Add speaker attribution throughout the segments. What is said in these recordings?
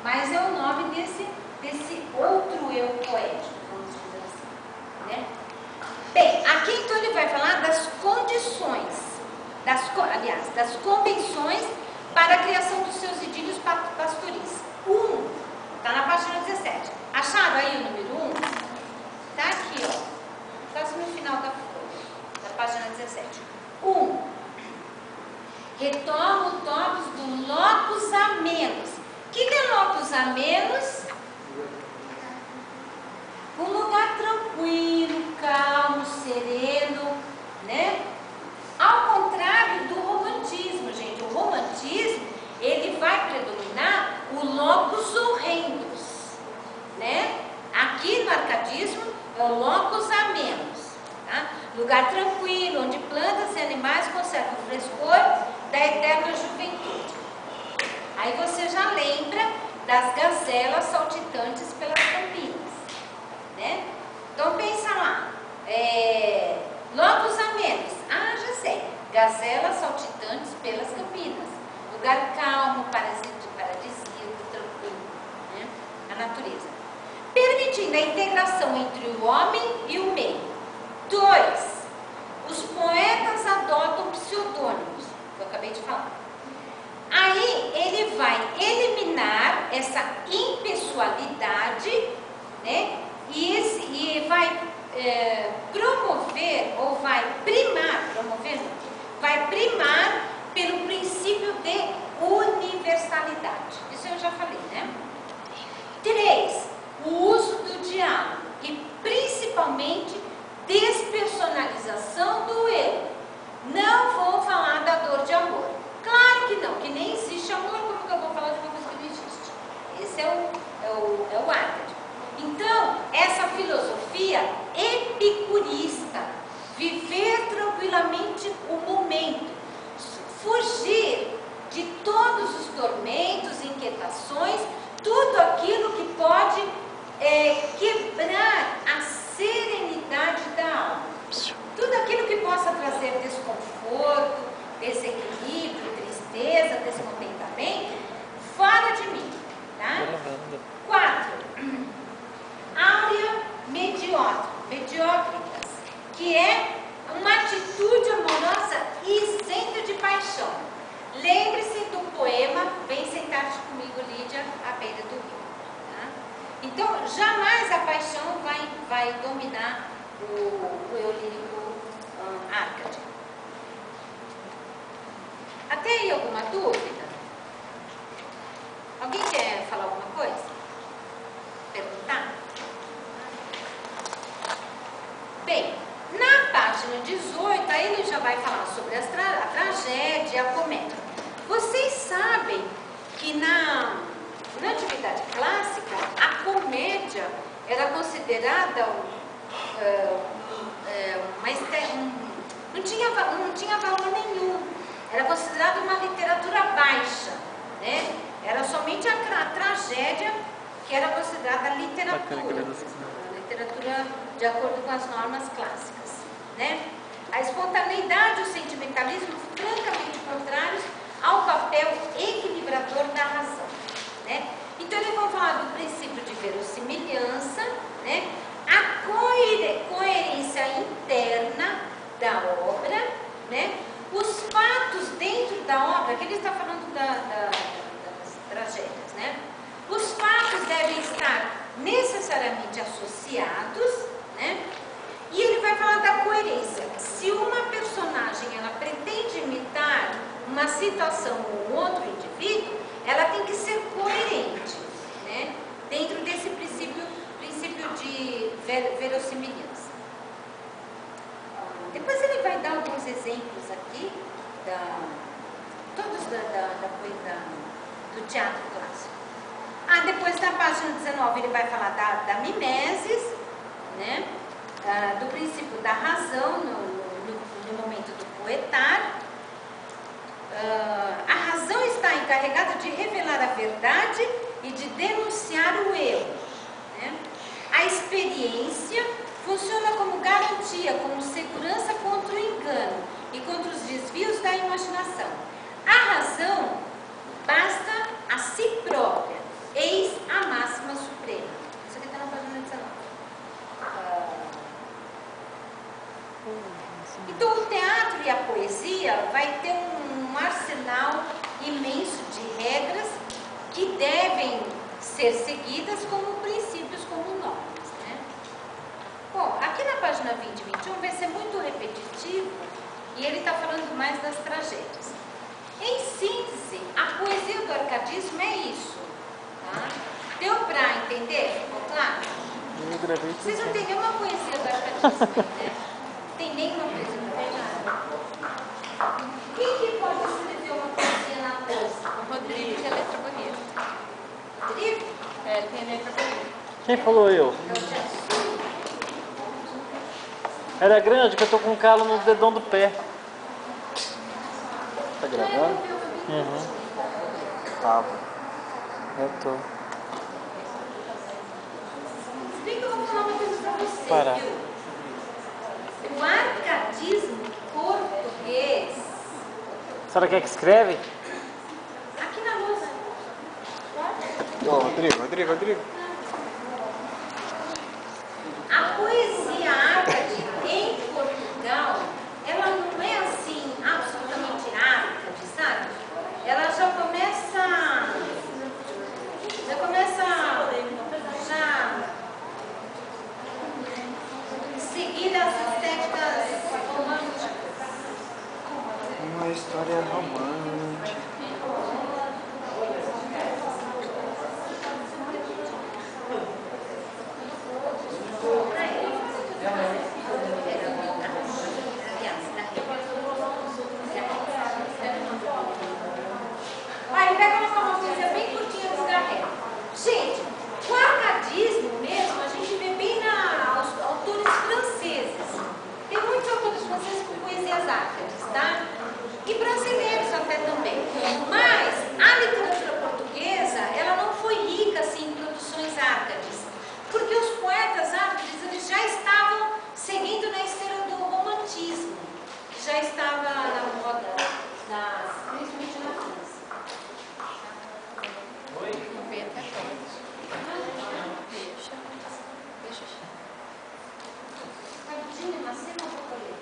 Speaker 1: mas é o nome desse outro eu poético, vamos dizer assim, né? Bem, aqui então ele vai falar das condições, das convenções para a criação dos seus idílios pastoris. Está na página 17. Acharam aí o número 1? Está aqui, ó, quase no final da folha, da página 17. 1. Retoma o topos do locus amenus. O que é locus amenus? Um lugar tranquilo, calmo, sereno, né? Ao contrário do romantismo, gente. O romantismo, ele vai predominar o locus horrendus, né? Aqui no arcadismo é o locus amenus, tá? Lugar tranquilo, onde plantas e animais conservam o frescor da eterna juventude. Aí você já lembra das gazelas saltitantes pelas campinas, né? Então pensa lá, locus amenus, já sei, gazelas saltitantes pelas campinas, lugar calmo, paradisíaco, tranquilo, né? A natureza, permitindo a integração entre o homem e o meio. 2. Os poetas adotam pseudônimos, que eu acabei de falar. Aí ele vai eliminar essa impessoalidade, né? E vai promover, ou vai primar, vai primar pelo princípio de universalidade. Isso eu já falei, né? 3. O uso do diálogo e principalmente despersonalização do eu. Não vou falar da dor de amor. Claro que não, que nem existe amor, como que eu vou falar de uma coisa que não existe? Esse é o Arcade. Então, essa filosofia epicurista, viver tranquilamente o momento, fugir de todos os tormentos, inquietações, tudo aquilo que pode quebrar a serenidade da alma. Tudo aquilo que possa trazer desconforto, desequilíbrio, tristeza, descontentamento, fora de mim, tá? 4. Áurea mediócritas, que é uma atitude amorosa isenta de paixão. Lembre-se do poema Vem Sentar-te comigo, Lídia, à beira do rio. Tá? Então, jamais a paixão vai dominar o eu lírico Arcade. Até aí alguma dúvida? Alguém quer falar alguma coisa? Perguntar? Bem, na página 18, aí ele já vai falar sobre a tragédia e a comédia. Vocês sabem que na antiguidade clássica, a comédia era considerada não tinha valor nenhum. Era considerada uma literatura baixa, né? Era somente a tragédia que era considerada literatura de acordo com as normas clássicas, né? A espontaneidade e o sentimentalismo francamente contrários ao papel equilibrador da razão, né? Então eles vão falar do princípio de verossimilhança, né? A coerência interna da obra, né? Os fatos dentro da obra, que ele está falando das tragédias, né? Os fatos devem estar necessariamente associados, né? E ele vai falar da coerência. Se uma personagem ela pretende imitar uma situação ou outro indivíduo, ela tem que ser coerente, né? Dentro desse princípio de verossimilhança. Depois ele vai dar alguns exemplos aqui, todos do teatro clássico. Depois na página 19 ele vai falar da mimesis, né? Do princípio da razão no momento do poetar. A razão está encarregada de revelar a verdade e de denunciar o erro, né? A experiência funciona como garantia, como segurança contra o engano e contra os desvios da imaginação. A razão basta a si própria e ser seguidas como princípios, como normas, né? Bom, aqui na página 20 e 21 vai ser muito repetitivo e ele está falando mais das tragédias. Em síntese, a poesia do arcadismo é isso, tá? Deu para entender? Ficou claro? Vocês não têm nenhuma poesia do arcadismo aí, né? Tem nenhuma poesia do arcadismo. Quem que pode escrever uma poesia na lousa?
Speaker 2: O Rodrigo, que é letra bonita.
Speaker 1: Rodrigo?
Speaker 2: É, ele tem letra bonita.
Speaker 3: Quem falou eu?
Speaker 1: É o Tiago.
Speaker 3: Era grande que eu tô com um calo no dedão do pé. Tá gravando? Uhum. Tava. Eu tô.
Speaker 1: Se bem que eu vou falar uma coisa pra você,
Speaker 3: Para.
Speaker 1: viu? O arcadismo português,
Speaker 3: A senhora quer que escreve?
Speaker 1: aqui na lousa.
Speaker 4: Ô, Rodrigo.
Speaker 1: A poesia árabe em Portugal, ela não é assim absolutamente árabe, sabe? Ela já começa seguir as estéticas românticas.
Speaker 4: Uma história romântica.
Speaker 1: Aí pega uma coisa bem curtinha do Garret. Gente, o arcadismo mesmo, a gente vê bem aos autores franceses. Tem muitos autores franceses com poesias árcades, tá? E brasileiros até também. Mas a literatura portuguesa, ela não foi rica assim em produções árcades. Porque os poetas árcades, eles já estavam seguindo na esteira do romantismo. Já estava na moda, principalmente na França.
Speaker 2: Não veio até agora. Deixa.
Speaker 1: Rapidinho, uma cena ou vou colher?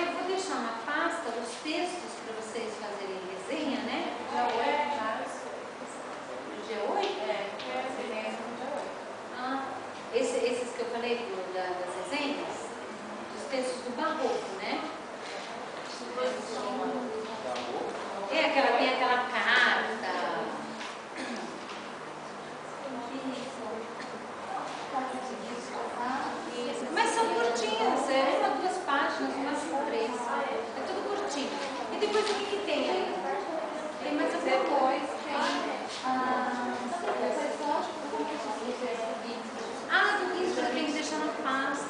Speaker 1: Eu vou deixar na pasta os textos para vocês fazerem resenha, né?
Speaker 2: Já é,
Speaker 1: Do dia 8?
Speaker 2: É, resenha do dia 8.
Speaker 1: Ah, esses que eu falei das resenhas, os textos do barroco, né? Tem aquela carta. Mas são curtinhas, é 1 ou 2 páginas, no máximo 3. É tudo curtinho. E depois o que tem aí? Tem mais alguma coisa? Do Guinness tem que deixar na pasta.